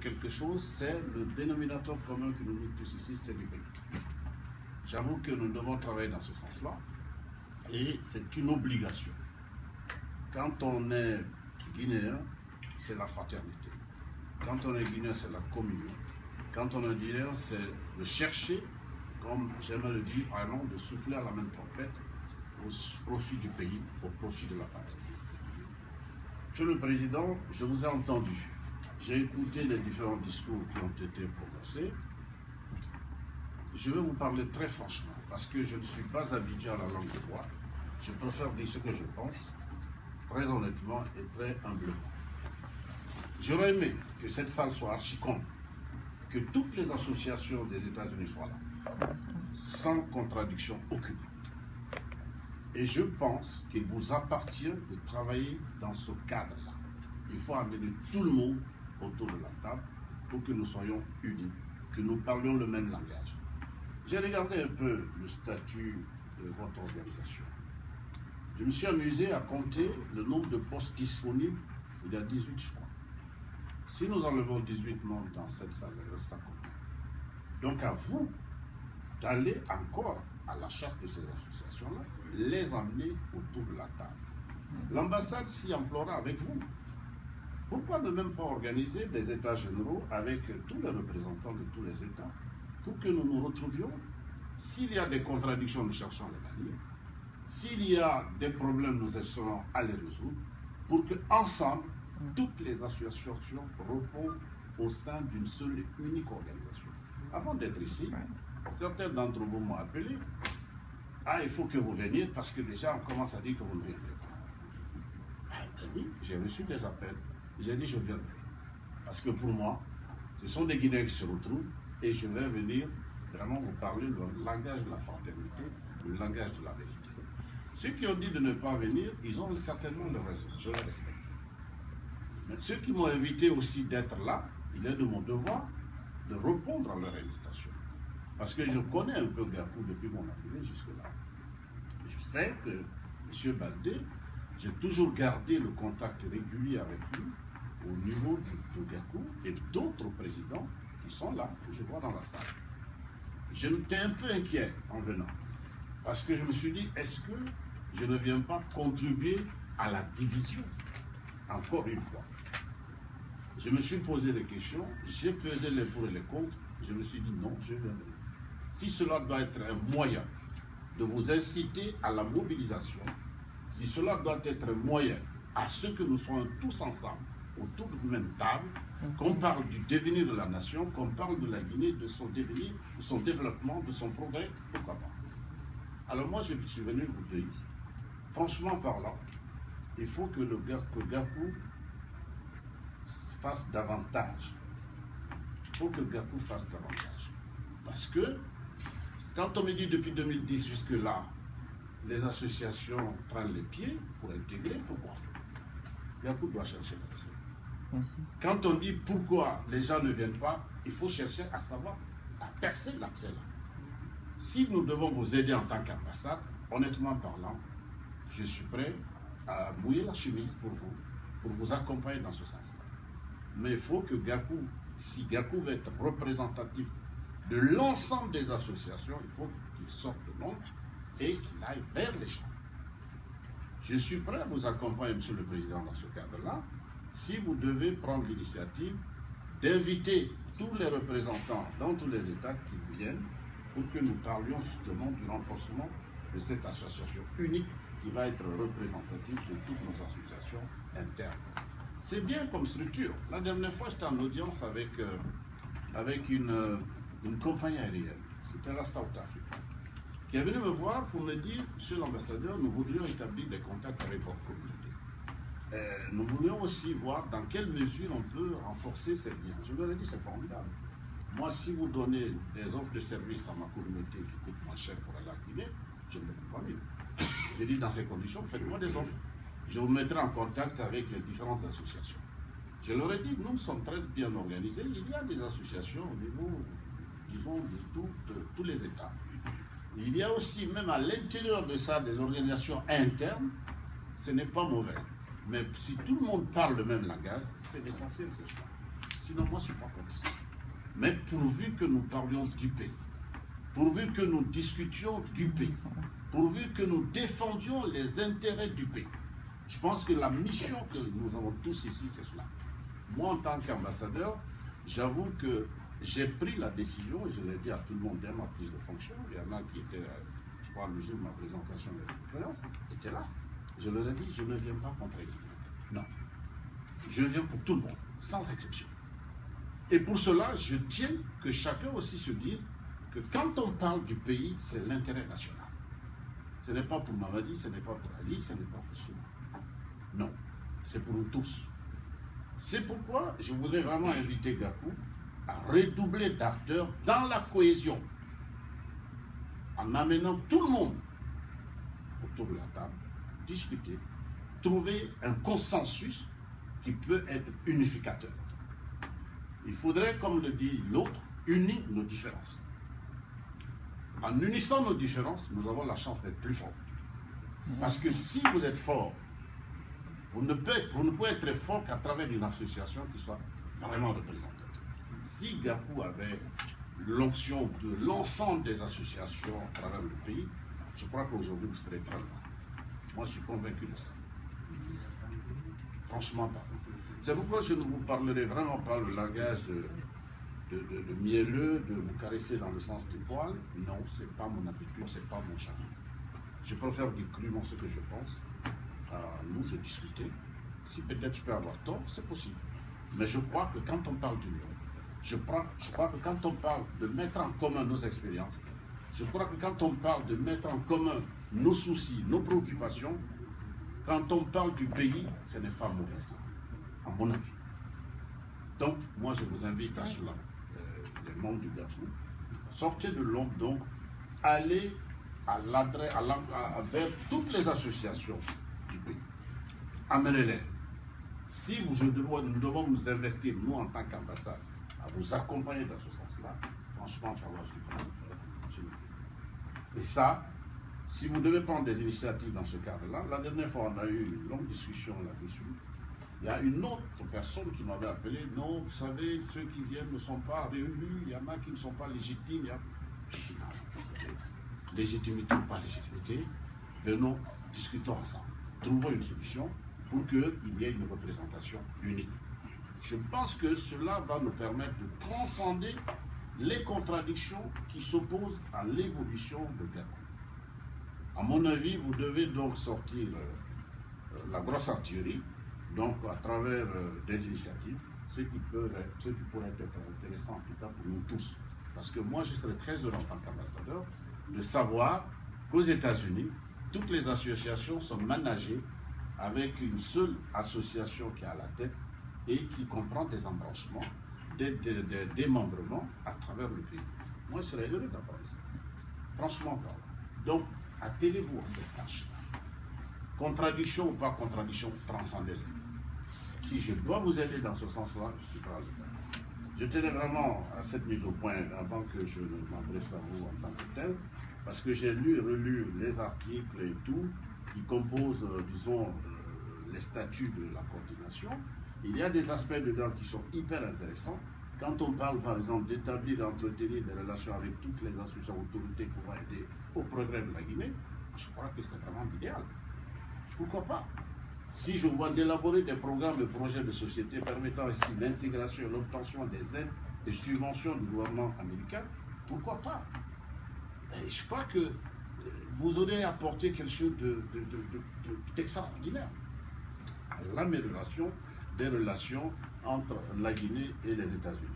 quelque chose, c'est le dénominateur commun que nous tous ici, c'est du pays. J'avoue que nous devons travailler dans ce sens-là, et c'est une obligation. Quand on est guinéen, c'est la fraternité. Quand on est guinéen, c'est la communion. Quand on est guinéen, c'est de chercher, comme j'aime le dire, vraiment de souffler à la même trompette au profit du pays, au profit de la patrie. Monsieur le Président, je vous ai entendu. J'ai écouté les différents discours qui ont été prononcés. Je vais vous parler très franchement, parce que je ne suis pas habitué à la langue de bois. Je préfère dire ce que je pense, très honnêtement et très humblement. J'aurais aimé que cette salle soit archi-compte, que toutes les associations des États-Unis soient là, sans contradiction aucune. Et je pense qu'il vous appartient de travailler dans ce cadre-là. Il faut amener tout le monde autour de la table pour que nous soyons unis, que nous parlions le même langage. J'ai regardé un peu le statut de votre organisation. Je me suis amusé à compter le nombre de postes disponibles. Il y a 18, je crois. Si nous enlevons 18 membres dans cette salle, il reste à combien? Donc à vous d'aller encore à la chasse de ces associations-là, les emmener autour de la table. L'ambassade s'y emploiera avec vous. Pourquoi ne même pas organiser des états généraux avec tous les représentants de tous les États pour que nous nous retrouvions? S'il y a des contradictions, nous cherchons à les bannir. S'il y a des problèmes, nous essayons à les résoudre pour que ensemble, toutes les associations reposent au sein d'une seule et unique organisation. Avant d'être ici, certains d'entre vous m'ont appelé. Ah, il faut que vous veniez parce que déjà on commence à dire que vous ne viendrez pas. Ah, oui, j'ai reçu des appels. J'ai dit je viendrai. Parce que pour moi, ce sont des Guinéens qui se retrouvent et je vais venir vraiment vous parler le langage de la fraternité, le langage de la vérité. Ceux qui ont dit de ne pas venir, ils ont certainement leur raison. Je les respecte. Mais ceux qui m'ont invité aussi d'être là, il est de mon devoir de répondre à leur invitation. Parce que je connais un peu Gakou depuis mon arrivée jusque-là. Je sais que M. Baldé, j'ai toujours gardé le contact régulier avec lui au niveau de Gakou et d'autres présidents qui sont là, que je vois dans la salle. Je m'étais un peu inquiet en venant. Parce que je me suis dit, est-ce que je ne viens pas contribuer à la division? Encore une fois. Je me suis posé des questions, j'ai pesé les pour et les contre, je me suis dit non, je viendrai. Si cela doit être un moyen de vous inciter à la mobilisation, si cela doit être un moyen à ce que nous soyons tous ensemble autour de la même table, qu'on parle du devenir de la nation, qu'on parle de la Guinée, de son devenir, de son développement, de son progrès, pourquoi pas? Alors moi, je suis venu vous dire, franchement parlant, il faut que Gakou fasse davantage. Il faut que Gakou fasse davantage. Parce que, quand on me dit depuis 2010 jusque-là, les associations prennent les pieds pour intégrer, pourquoi? Gakou doit chercher la raison. Quand on dit pourquoi les gens ne viennent pas, il faut chercher à savoir, à percer l'accès là. Si nous devons vous aider en tant qu'ambassade, honnêtement parlant, je suis prêt à mouiller la chemise pour vous accompagner dans ce sens-là. Mais il faut que Gakou, si Gakou veut être représentatif de l'ensemble des associations, il faut qu'il sorte de l'ombre et qu'il aille vers les gens. Je suis prêt à vous accompagner, Monsieur le Président, dans ce cadre-là, si vous devez prendre l'initiative d'inviter tous les représentants dans tous les États qui viennent pour que nous parlions justement du renforcement de cette association unique qui va être représentative de toutes nos associations internes. C'est bien comme structure. La dernière fois, j'étais en audience avec une compagnie aérienne, c'était la South Africa, qui est venue me voir pour me dire, Monsieur l'ambassadeur, nous voudrions établir des contacts avec votre communauté. Nous voulions aussi voir dans quelle mesure on peut renforcer ces liens. Je leur ai dit, c'est formidable. Moi, si vous donnez des offres de services à ma communauté qui coûtent moins cher pour aller à Guinée, je ne me dis pas mieux. J'ai dit, dans ces conditions, faites-moi des offres. Je vous mettrai en contact avec les différentes associations. Je leur ai dit, nous sommes très bien organisés. Il y a des associations au niveau, disons, de tous les États. Il y a aussi, même à l'intérieur de ça, des organisations internes. Ce n'est pas mauvais. Mais si tout le monde parle le même langage, c'est essentiel, c'est ça. Sinon, moi, je ne suis pas contre ça. Mais pourvu que nous parlions du pays, pourvu que nous discutions du pays, pourvu que nous défendions les intérêts du pays. Je pense que la mission que nous avons tous ici, c'est cela. Moi, en tant qu'ambassadeur, j'avoue que j'ai pris la décision, et je l'ai dit à tout le monde dès ma prise de fonction, il y en a qui étaient, je crois, le jour de ma présentation de l'expérience, étaient là. Je leur ai dit, je ne viens pas contre les gens. Non. Je viens pour tout le monde, sans exception. Et pour cela, je tiens que chacun aussi se dise que quand on parle du pays, c'est l'intérêt national. Ce n'est pas pour Mamadi, ce n'est pas pour Ali, ce n'est pas pour Souma. Non, c'est pour nous tous. C'est pourquoi je voudrais vraiment inviter Gakou à redoubler d'ardeur dans la cohésion, en amenant tout le monde autour de la table, discuter, trouver un consensus qui peut être unificateur. Il faudrait, comme le dit l'autre, unir nos différences. En unissant nos différences, nous avons la chance d'être plus forts. Parce que si vous êtes fort, vous ne pouvez être très fort qu'à travers une association qui soit vraiment représentative. Si Gakou avait l'onction de l'ensemble des associations à travers le pays, je crois qu'aujourd'hui vous serez très loin. Moi, je suis convaincu de ça. Franchement pas. C'est pourquoi je ne vous parlerai vraiment pas le langage de mielleux, de vous caresser dans le sens du poil. Non, ce n'est pas mon habitude, ce n'est pas mon charme. Je préfère dire crûment ce que je pense, à nous de discuter. Si peut-être je peux avoir tort, c'est possible. Mais je crois que quand on parle d'union, je crois que quand on parle de mettre en commun nos expériences, je crois que quand on parle de mettre en commun nos soucis, nos préoccupations, quand on parle du pays, ce n'est pas mauvais ça, à mon avis. Donc, moi, je vous invite à cela, les membres du Gakou, sortez de l'ombre, donc, allez vers toutes les associations du pays. Amenez-les. Si nous devons nous investir, nous, en tant qu'ambassade, à vous accompagner dans ce sens-là, franchement, j'avance du plan. Et ça, si vous devez prendre des initiatives dans ce cadre-là, la dernière fois, on a eu une longue discussion là-dessus. Il y a une autre personne qui m'avait appelé. Non, vous savez, ceux qui viennent ne sont pas réélus, il y en a qui ne sont pas légitimes. Légitimité ou pas légitimité, venons, discutons ensemble. Trouvons une solution pour qu'il y ait une représentation unique. Je pense que cela va nous permettre de transcender les contradictions qui s'opposent à l'évolution de Gakou. À mon avis, vous devez donc sortir la grosse artillerie, donc à travers des initiatives, ce qui pourrait être intéressant en tout cas pour nous tous. Parce que moi, je serais très heureux en tant qu'ambassadeur de savoir qu'aux États-Unis, toutes les associations sont managées avec une seule association qui est à la tête et qui comprend des embranchements, des démembrements à travers le pays. Moi, je serais heureux d'apprendre ça. Franchement, pas. Donc, attelez-vous à cette tâche-là. Contradiction ou pas contradiction, transcendez-les. Si je dois vous aider dans ce sens-là, je suis prêt à le faire. Je tenais vraiment à cette mise au point avant que je ne m'adresse à vous en tant que tel, parce que j'ai lu et relu les articles et tout qui composent, disons, les statuts de la coordination. Il y a des aspects dedans qui sont hyper intéressants. Quand on parle, par exemple, d'établir et d'entretenir des relations avec toutes les associations autorités pour aider au progrès de la Guinée, je crois que c'est vraiment l'idéal. Pourquoi pas? Si je vois d'élaborer des programmes et projets de société permettant ainsi l'intégration et l'obtention des aides et subventions du gouvernement américain, pourquoi pas? Et je crois que vous aurez apporté quelque chose d'extraordinaire à l'amélioration des relations entre la Guinée et les États-Unis.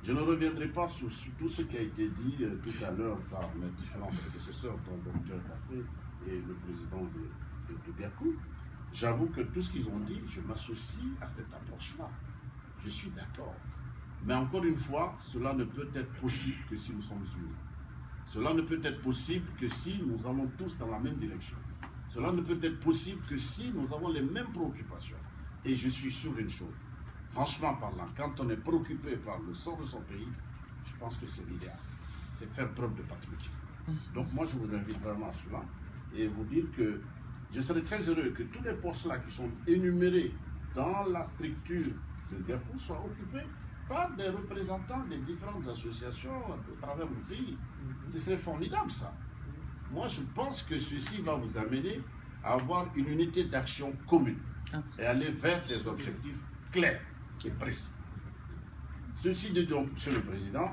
Je ne reviendrai pas sur tout ce qui a été dit tout à l'heure par mes différents prédécesseurs, dont le docteur Café et le président de Gakou. J'avoue que tout ce qu'ils ont dit, je m'associe à cette approche-là. Je suis d'accord. Mais encore une fois, cela ne peut être possible que si nous sommes unis. Cela ne peut être possible que si nous allons tous dans la même direction. Cela ne peut être possible que si nous avons les mêmes préoccupations. Et je suis sûr d'une chose. Franchement parlant, quand on est préoccupé par le sort de son pays, je pense que c'est l'idéal. C'est faire preuve de patriotisme. Donc moi, je vous invite vraiment à cela et vous dire que je serais très heureux que tous les postes-là qui sont énumérés dans la structure de Gakou soient occupés par des représentants des différentes associations à travers le pays. Ce serait formidable ça. Moi je pense que ceci va vous amener à avoir une unité d'action commune et aller vers des objectifs clairs et précis. Ceci dit donc, Monsieur le Président,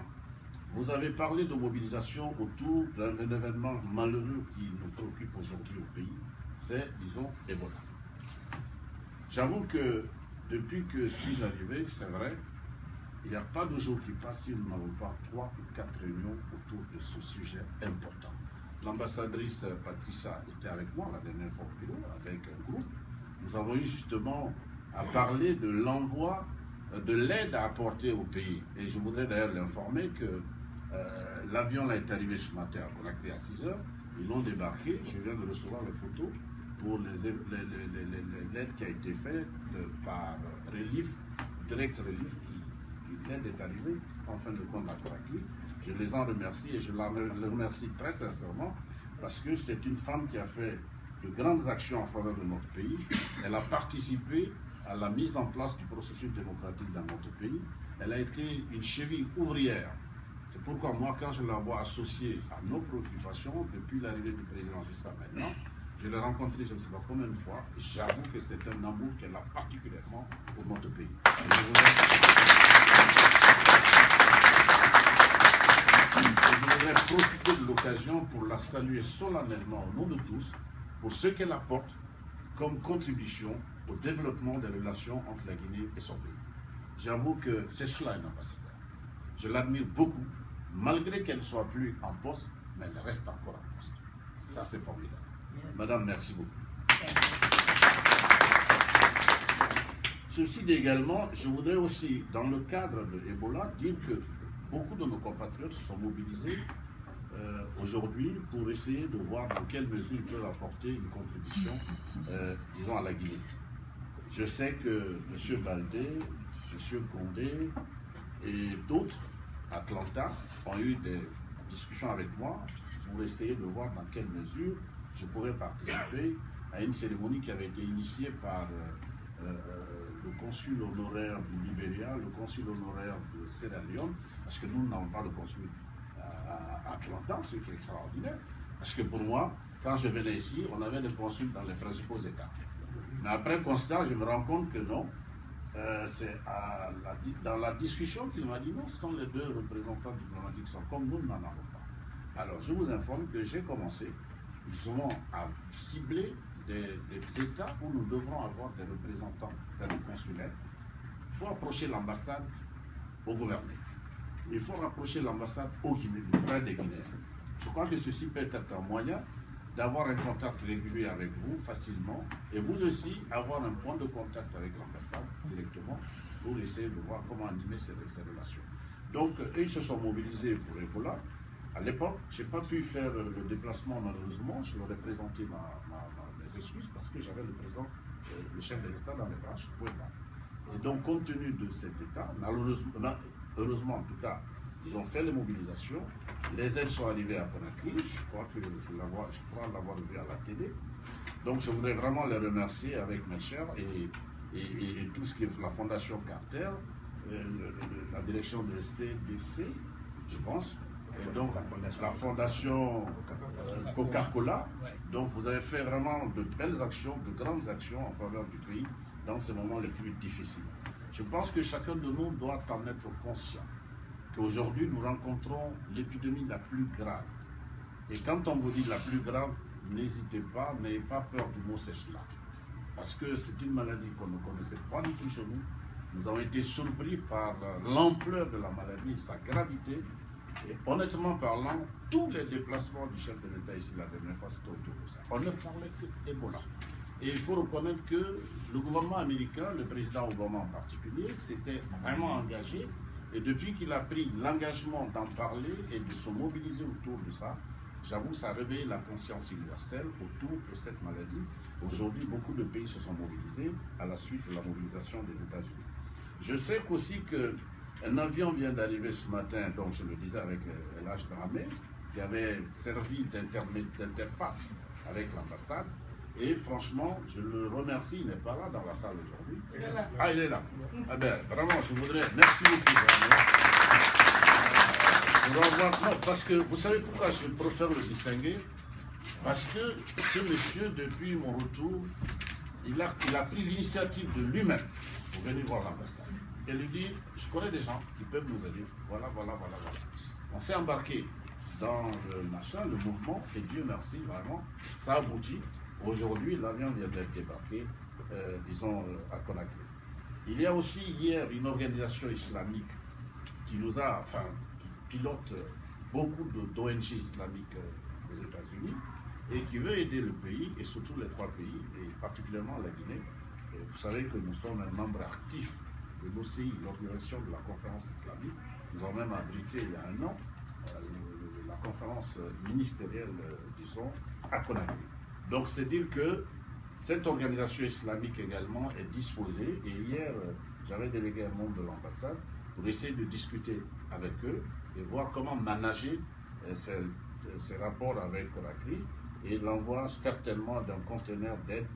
vous avez parlé de mobilisation autour d'un événement malheureux qui nous préoccupe aujourd'hui au pays, c'est, disons, Ebola. J'avoue que depuis que je suis arrivé, c'est vrai, il n'y a pas de jour qui passe si nous n'avons pas 3 ou 4 réunions autour de ce sujet important. L'ambassadrice Patricia était avec moi la dernière fois au bureau, avec un groupe. Nous avons eu justement à parler de l'envoi de l'aide à apporter au pays. Et je voudrais d'ailleurs l'informer que l'avion là est arrivé ce matin à Conakry à 6 h. Ils l'ont débarqué. Je viens de recevoir les photos pour l'aide qui a été faite par Relief, Direct Relief, l'aide est arrivée en fin de compte à Conakry. Je les en remercie et je la remercie très sincèrement parce que c'est une femme qui a fait de grandes actions en faveur de notre pays. Elle a participé à la mise en place du processus démocratique dans notre pays. Elle a été une cheville ouvrière. C'est pourquoi moi, quand je la vois associée à nos préoccupations, depuis l'arrivée du président jusqu'à maintenant, je l'ai rencontrée je ne sais pas combien de fois, j'avoue que c'est un amour qu'elle a particulièrement pour notre pays. Je voudrais profiter de l'occasion pour la saluer solennellement au nom de tous, pour ce qu'elle apporte comme contribution au développement des relations entre la Guinée et son pays. J'avoue que c'est cela un ambassadeur. Je l'admire beaucoup, malgré qu'elle ne soit plus en poste, mais elle reste encore en poste. Ça, c'est formidable. Madame, merci beaucoup. Ceci dit également, je voudrais aussi, dans le cadre de Ebola, dire que beaucoup de nos compatriotes se sont mobilisés aujourd'hui pour essayer de voir dans quelle mesure ils peuvent apporter une contribution, disons, à la Guinée. Je sais que M. Baldé, M. Condé et d'autres, Atlanta, ont eu des discussions avec moi pour essayer de voir dans quelle mesure je pourrais participer à une cérémonie qui avait été initiée par le consul honoraire du Libéria, le consul honoraire de Sierra Leone, parce que nous n'avons pas de consul à Atlanta, ce qui est extraordinaire. Parce que pour moi, quand je venais ici, on avait des consuls dans les principaux États. Mais après constat, je me rends compte que non. C'est dans la discussion qu'il m'a dit non, ce sont les deux représentants diplomatiques qui sont comme nous n'en avons pas. Alors je vous informe que j'ai commencé justement à cibler des États où nous devrons avoir des représentants, c'est-à-dire consulaires. Il faut approcher l'ambassade au gouvernement. Il faut rapprocher l'ambassade aux Guinéens, des Guinéens. Je crois que ceci peut être un moyen d'avoir un contact régulier avec vous facilement et vous aussi avoir un point de contact avec l'ambassade directement pour essayer de voir comment animer ces relations. Donc, ils se sont mobilisés pour Ebola. À l'époque, je n'ai pas pu faire le déplacement malheureusement, je leur ai présenté mes excuses parce que j'avais le président, le chef de l'État dans les bras, je ne pouvais pas. Et donc, compte tenu de cet état, heureusement en tout cas, ils ont fait les mobilisations, les aides sont arrivées à Conakry, je crois l'avoir vu à la télé. Donc je voudrais vraiment les remercier avec mes chers et tout ce qui est la Fondation Carter, la direction de CDC, je pense, et donc la Fondation Coca-Cola. Donc vous avez fait vraiment de belles actions, de grandes actions en faveur du pays dans ces moments les plus difficiles. Je pense que chacun de nous doit en être conscient qu'aujourd'hui nous rencontrons l'épidémie la plus grave. Et quand on vous dit la plus grave, n'hésitez pas, n'ayez pas peur du mot c'est cela. Parce que c'est une maladie qu'on ne connaissait pas du tout chez nous. Nous avons été surpris par l'ampleur de la maladie, sa gravité. Et honnêtement parlant, tous les déplacements du chef de l'État ici la dernière fois, c'était autour de ça. On ne parlait que d'Ebola. Et il faut reconnaître que le gouvernement américain, le président Obama en particulier, s'était vraiment engagé. Et depuis qu'il a pris l'engagement d'en parler et de se mobiliser autour de ça, j'avoue que ça a réveillé la conscience universelle autour de cette maladie. Aujourd'hui, beaucoup de pays se sont mobilisés à la suite de la mobilisation des États-Unis. Je sais aussi qu'un avion vient d'arriver ce matin, donc je le disais avec LH Dramé, qui avait servi d'interface avec l'ambassade. Et franchement, je le remercie, il n'est pas là dans la salle aujourd'hui. Ah, il est là. Ah ben, vraiment, je voudrais... Merci beaucoup. Non, parce que vous savez pourquoi je préfère le distinguer? Parce que ce monsieur, depuis mon retour, il a pris l'initiative de lui-même pour venir voir l'ambassade. Et lui dire, je connais des gens qui peuvent nous aider. Voilà. On s'est embarqué dans le machin, le mouvement, et Dieu merci, vraiment, ça aboutit. Aujourd'hui, l'avion vient d'être débarqué, disons, à Conakry. Il y a aussi hier une organisation islamique qui nous a, enfin, qui pilote beaucoup d'ONG islamiques aux États-Unis et qui veut aider le pays, et surtout les 3 pays, et particulièrement la Guinée. Et vous savez que nous sommes un membre actif de l'OCI, l'organisation de la conférence islamique. Nous avons même abrité il y a 1 an la conférence ministérielle, disons, à Conakry. Donc c'est dire que cette organisation islamique également est disposée, et hier j'avais délégué un membre de l'ambassade pour essayer de discuter avec eux et voir comment manager ces rapports avec Conakry et l'envoi certainement d'un conteneur d'aide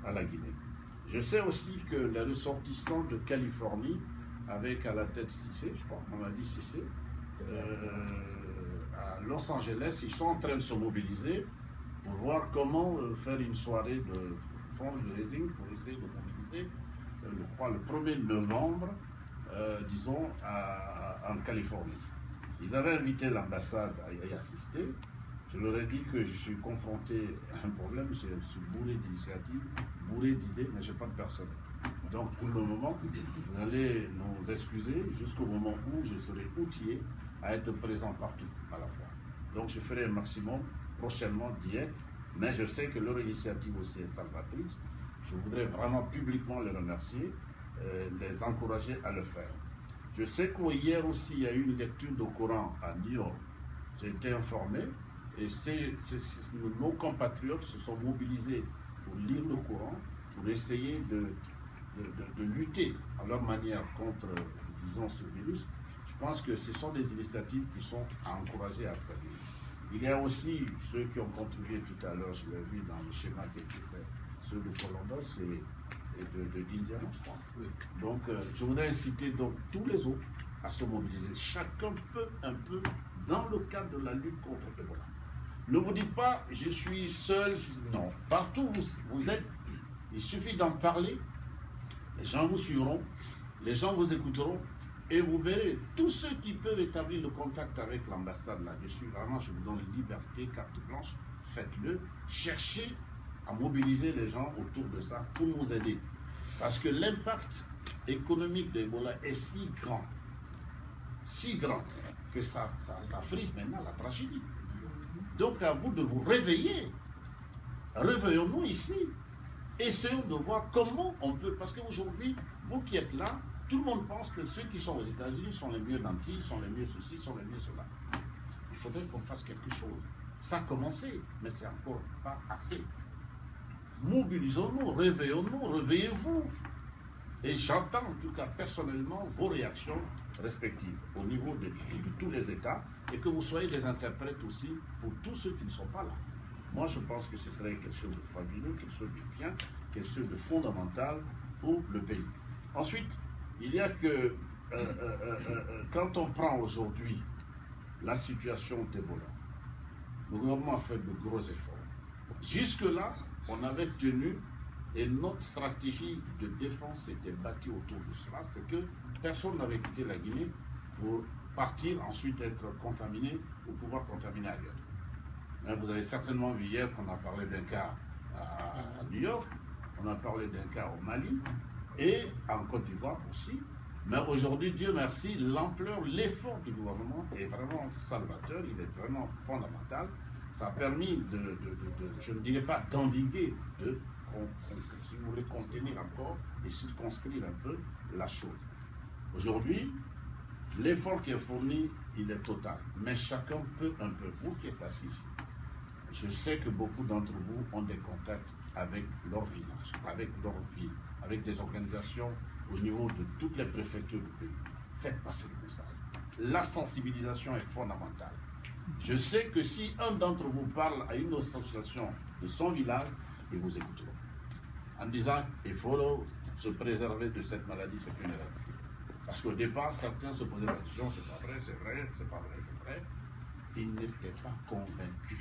à la Guinée. Je sais aussi que les ressortissants de Californie, avec à la tête Cissé, je crois qu'on m'a dit Cissé, à Los Angeles, ils sont en train de se mobiliser pour voir comment faire une soirée de fundraising pour essayer de mobiliser, je crois, le 1er novembre, disons, en Californie. Ils avaient invité l'ambassade à y assister. Je leur ai dit que je suis confronté à un problème, je suis bourré d'initiatives, bourré d'idées, mais je n'ai pas de personnel. Donc pour le moment, vous allez nous excuser jusqu'au moment où je serai outillé à être présent partout à la fois. Donc je ferai un maximum prochainement d'y être, mais je sais que leur initiative aussi est salvatrice. Je voudrais vraiment publiquement les remercier, les encourager à le faire. Je sais qu'hier aussi, il y a eu une lecture du Coran à New York. J'ai été informé, et nos compatriotes se sont mobilisés pour lire le Coran, pour essayer de lutter à leur manière contre, disons, ce virus. Je pense que ce sont des initiatives qui sont à encourager, à saluer. Il y a aussi ceux qui ont contribué tout à l'heure, je l'ai vu dans le schéma qui a été fait, ceux de Colombos et d'Indiana, je crois. Oui. Donc, je voudrais inciter donc tous les autres à se mobiliser. Chacun peut un peu dans le cadre de la lutte contre Ebola. Ne vous dites pas, je suis seul. Non, partout où vous êtes, il suffit d'en parler. Les gens vous suivront, les gens vous écouteront, et vous verrez, tous ceux qui peuvent établir le contact avec l'ambassade là-dessus, vraiment, je vous donne liberté, carte blanche, faites-le. Cherchez à mobiliser les gens autour de ça pour nous aider. Parce que l'impact économique de Ebola est si grand, que ça frise maintenant la tragédie. Donc à vous de vous réveiller. Réveillons-nous ici. Essayons de voir comment on peut, parce qu'aujourd'hui, vous qui êtes là, tout le monde pense que ceux qui sont aux États-Unis sont les mieux nantis, sont les mieux ceci, sont les mieux cela. Il faudrait qu'on fasse quelque chose. Ça a commencé, mais c'est encore pas assez. Mobilisons-nous, réveillons-nous, réveillez-vous. Et j'entends en tout cas personnellement vos réactions respectives au niveau de tous les États, et que vous soyez des interprètes aussi pour tous ceux qui ne sont pas là. Moi, je pense que ce serait quelque chose de fabuleux, quelque chose de bien, quelque chose de fondamental pour le pays. Ensuite, il y a que, quand on prend aujourd'hui la situation d'Ebola, le gouvernement a fait de gros efforts. Jusque-là, on avait tenu, et notre stratégie de défense était bâtie autour de cela, c'est que personne n'avait quitté la Guinée pour partir, ensuite être contaminé ou pouvoir contaminer ailleurs. Vous avez certainement vu hier qu'on a parlé d'un cas à New York, on a parlé d'un cas au Mali et en Côte d'Ivoire aussi. Mais aujourd'hui, Dieu merci, l'ampleur, l'effort du gouvernement est vraiment salvateur, il est vraiment fondamental. Ça a permis je ne dirais pas d'endiguer, si vous voulez, contenir encore et circonscrire un peu la chose. Aujourd'hui, l'effort qui est fourni, il est total. Mais chacun peut un peu. Vous qui êtes assis ici, je sais que beaucoup d'entre vous ont des contacts avec leur village, avec leur ville, avec des organisations au niveau de toutes les préfectures du pays. Faites passer le message. La sensibilisation est fondamentale. Je sais que si un d'entre vous parle à une association de son village, ils vous écouteront. En disant qu'il faut se préserver de cette maladie, c'est une erreur. Parce qu'au départ, certains se posaient la question, c'est pas vrai, c'est vrai, c'est pas vrai, c'est vrai. Ils n'étaient pas convaincus.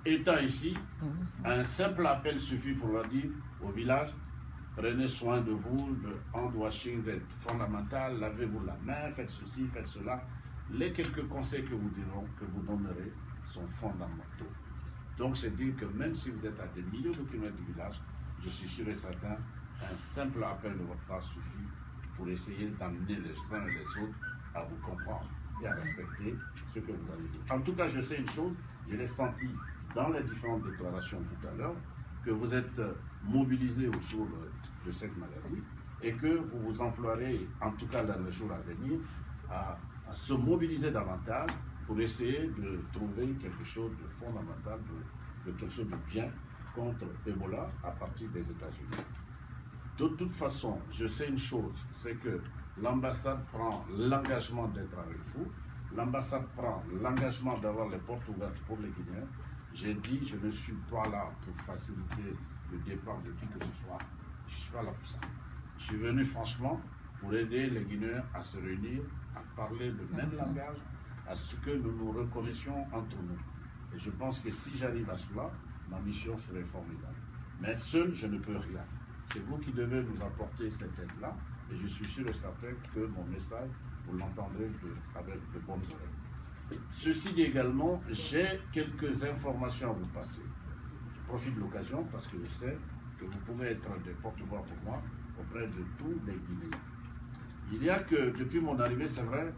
Étant ici, un simple appel suffit pour leur dire au village, prenez soin de vous, le hand washing est fondamental, lavez-vous la main, faites ceci, faites cela. Les quelques conseils que vous diront, que vous donnerez, sont fondamentaux. Donc c'est dire que même si vous êtes à des milliers de kilomètres du village, je suis sûr et certain, un simple appel de votre part suffit pour essayer d'amener les uns et les autres à vous comprendre et à respecter ce que vous avez dit. En tout cas, je sais une chose, je l'ai senti dans les différentes déclarations tout à l'heure, que vous êtes mobilisés autour de cette maladie et que vous vous emploierez, en tout cas dans les jours à venir, à se mobiliser davantage pour essayer de trouver quelque chose de fondamental, de quelque chose de bien contre Ebola à partir des États-Unis. De toute façon, je sais une chose, c'est que l'ambassade prend l'engagement d'être avec vous, l'ambassade prend l'engagement d'avoir les portes ouvertes pour les Guinéens. J'ai dit, je ne suis pas là pour faciliter le départ de qui que ce soit. Je ne suis pas là pour ça. Je suis venu franchement pour aider les Guinéens à se réunir, à parler le même langage, à ce que nous nous reconnaissions entre nous. Et je pense que si j'arrive à cela, ma mission serait formidable. Mais seul, je ne peux rien. C'est vous qui devez nous apporter cette aide-là. Et je suis sûr et certain que mon message, vous l'entendrez avec de bonnes oreilles. Ceci dit également, j'ai quelques informations à vous passer. Je profite de l'occasion parce que je sais que vous pouvez être des porte-voix pour moi auprès de tous les Guinéens. Il y a que, depuis mon arrivée, c'est vrai,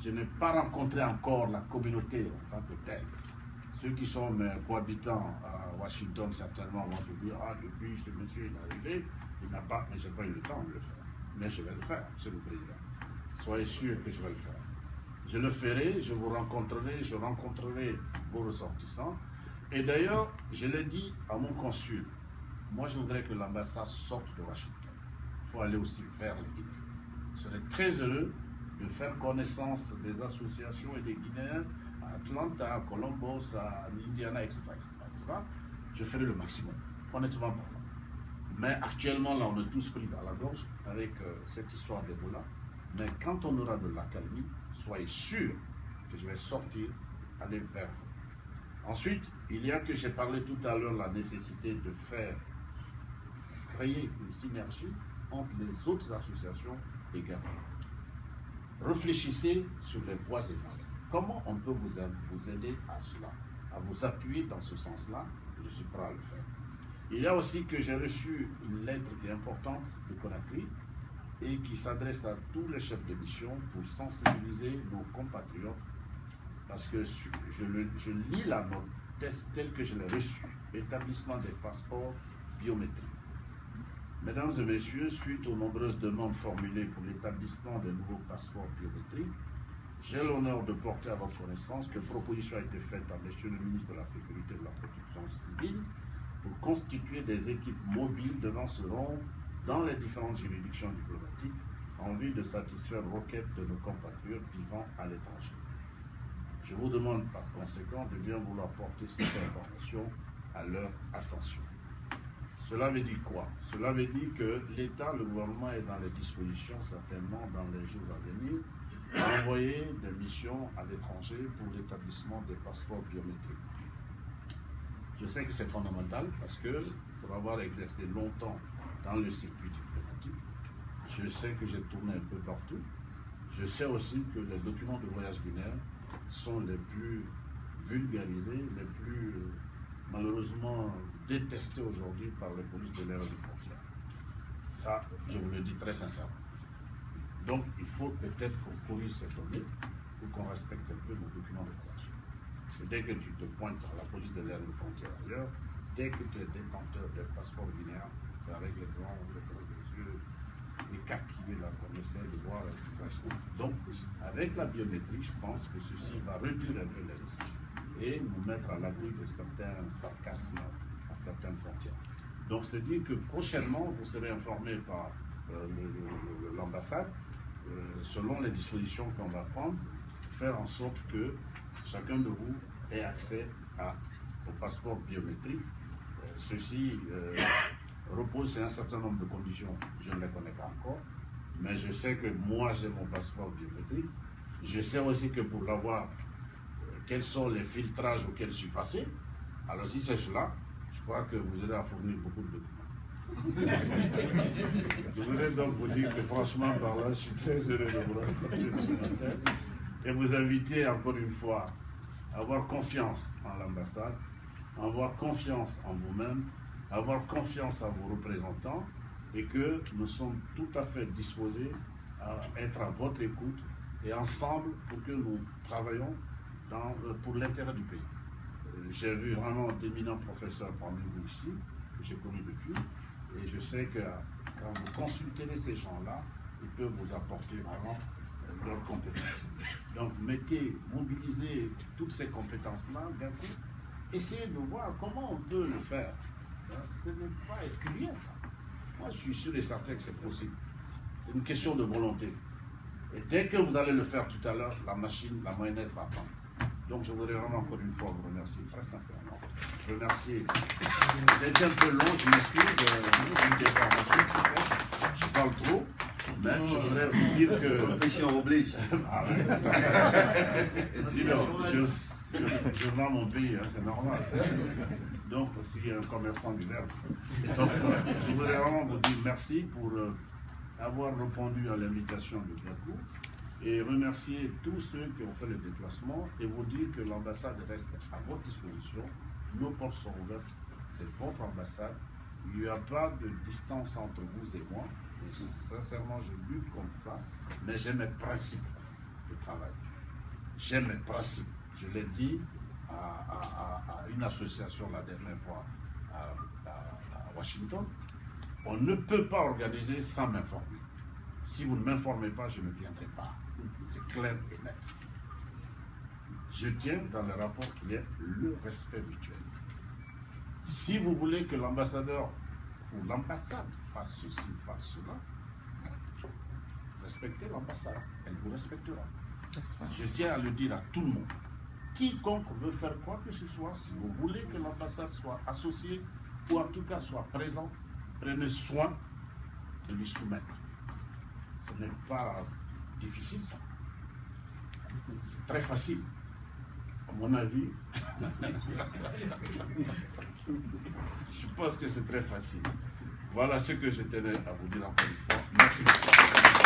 je n'ai pas rencontré encore la communauté en tant que telle. Ceux qui sont mes cohabitants à Washington, certainement, vont se dire, ah, depuis ce monsieur est arrivé, il n'a pas, mais je n'ai pas eu le temps de le faire. Mais je vais le faire, monsieur le Président. Soyez sûr que je vais le faire. Je le ferai, je vous rencontrerai, je rencontrerai vos ressortissants. Et d'ailleurs, je l'ai dit à mon consul, moi je voudrais que l'ambassade sorte de Washington. Il faut aller aussi vers les Guinéens. Je serais très heureux de faire connaissance des associations et des Guinéens à Atlanta, à Columbus, à Indiana, etc., etc. Je ferai le maximum, honnêtement parlant. Mais actuellement, là, on est tous pris dans la gorge avec cette histoire d'Ebola. Mais quand on aura de l'accalmie, soyez sûrs que je vais sortir, aller vers vous. Ensuite, il y a que j'ai parlé tout à l'heure, la nécessité de créer une synergie entre les autres associations également. Réfléchissez sur les voies et moyens. Comment on peut vous aider à cela, à vous appuyer dans ce sens-là? Je suis prêt à le faire. Il y a aussi que j'ai reçu une lettre qui est importante de Conakry et qui s'adresse à tous les chefs de mission pour sensibiliser nos compatriotes, parce que je lis la note telle que je l'ai reçue, établissement des passeports biométriques. Mesdames et messieurs, suite aux nombreuses demandes formulées pour l'établissement de nouveaux passeports biométriques, j'ai l'honneur de porter à votre connaissance que proposition a été faite à Monsieur le ministre de la Sécurité et de la Protection civile pour constituer des équipes mobiles devanceront dans les différentes juridictions diplomatiques en vue de satisfaire aux requêtes de nos compatriotes vivant à l'étranger. Je vous demande par conséquent de bien vouloir porter cette information à leur attention. Cela veut dire quoi? Cela veut dire que l'État, le gouvernement est dans les dispositions, certainement dans les jours à venir, d'envoyer des missions à l'étranger pour l'établissement des passeports biométriques. Je sais que c'est fondamental parce que pour avoir exercé longtemps dans le circuit diplomatique, je sais que j'ai tourné un peu partout. Je sais aussi que les documents de voyage guinéens sont les plus vulgarisés, les plus malheureusement détestés aujourd'hui par les polices de l'air et des frontières. Ça, je vous le dis très sincèrement. Donc, il faut peut-être qu'on corrige ces données pour qu'on respecte un peu nos documents de voyage. Parce que dès que tu te pointes à la police de l'air et des frontières ailleurs, dès que tu es détenteur d'un passeport guinéen, avec les grands yeux, les cartes qui là, qu'on essaie de voir. Donc, avec la biométrie, je pense que ceci va réduire un peu les risques et nous mettre à l'abri de certains sarcasmes à certaines frontières. Donc, c'est dire que prochainement, vous serez informé par l'ambassade, selon les dispositions qu'on va prendre, faire en sorte que chacun de vous ait accès au passeport biométrique Ceci repose sur un certain nombre de conditions. Je ne les connais pas encore, mais je sais que moi j'ai mon passeport biométrique. Je sais aussi que pour l'avoir, quels sont les filtrages auxquels je suis passé. Alors si c'est cela, je crois que vous aurez à fournir beaucoup de documents. Je voudrais donc vous dire que franchement par là, je suis très heureux de vous rencontrer ce matin et vous inviter encore une fois à avoir confiance en l'ambassade, à avoir confiance en vous-même, à avoir confiance à vos représentants et que nous sommes tout à fait disposés à être à votre écoute et ensemble pour que nous travaillons pour l'intérêt du pays. J'ai vu vraiment d'éminents professeurs parmi vous ici, que j'ai connus depuis, et je sais que quand vous consulterez ces gens-là, ils peuvent vous apporter vraiment leurs compétences. Donc mobilisez toutes ces compétences-là d'un coup, essayez de voir comment on peut le faire. Ce n'est pas herculéen, ça. Moi, je suis sûr et certain que c'est possible. C'est une question de volonté. Et dès que vous allez le faire tout à l'heure, la machine, la mayonnaise va prendre. Donc je voudrais vraiment encore une fois vous remercier, très sincèrement. Remercier. J'ai été un peu long, je m'excuse, je parle trop, mais je voudrais vous dire que... Profession oblige. Je vends mon pays, hein, c'est normal. Donc, s'il y a un commerçant du verbe. Je voudrais vraiment vous dire merci pour avoir répondu à l'invitation de Biakou et remercier tous ceux qui ont fait le déplacement et vous dire que l'ambassade reste à votre disposition. Nos portes sont ouvertes, c'est votre ambassade. Il n'y a pas de distance entre vous et moi. Et sincèrement, je lutte contre ça, mais j'ai mes principes de travail. J'ai mes principes. Je l'ai dit à une association la dernière fois à Washington. On ne peut pas organiser sans m'informer. Si vous ne m'informez pas, je ne viendrai pas. C'est clair et net. Je tiens dans le rapport qu'il y ait le respect mutuel. Si vous voulez que l'ambassadeur ou l'ambassade fasse ceci ou fasse cela, respectez l'ambassade, elle vous respectera. Je tiens à le dire à tout le monde. Quiconque veut faire quoi que ce soit, si vous voulez que l'ambassade soit associée ou en tout cas soit présente, prenez soin de lui soumettre. Ce n'est pas difficile, ça. C'est très facile. À mon avis, je pense que c'est très facile. Voilà ce que je tenais à vous dire encore une fois. Merci beaucoup.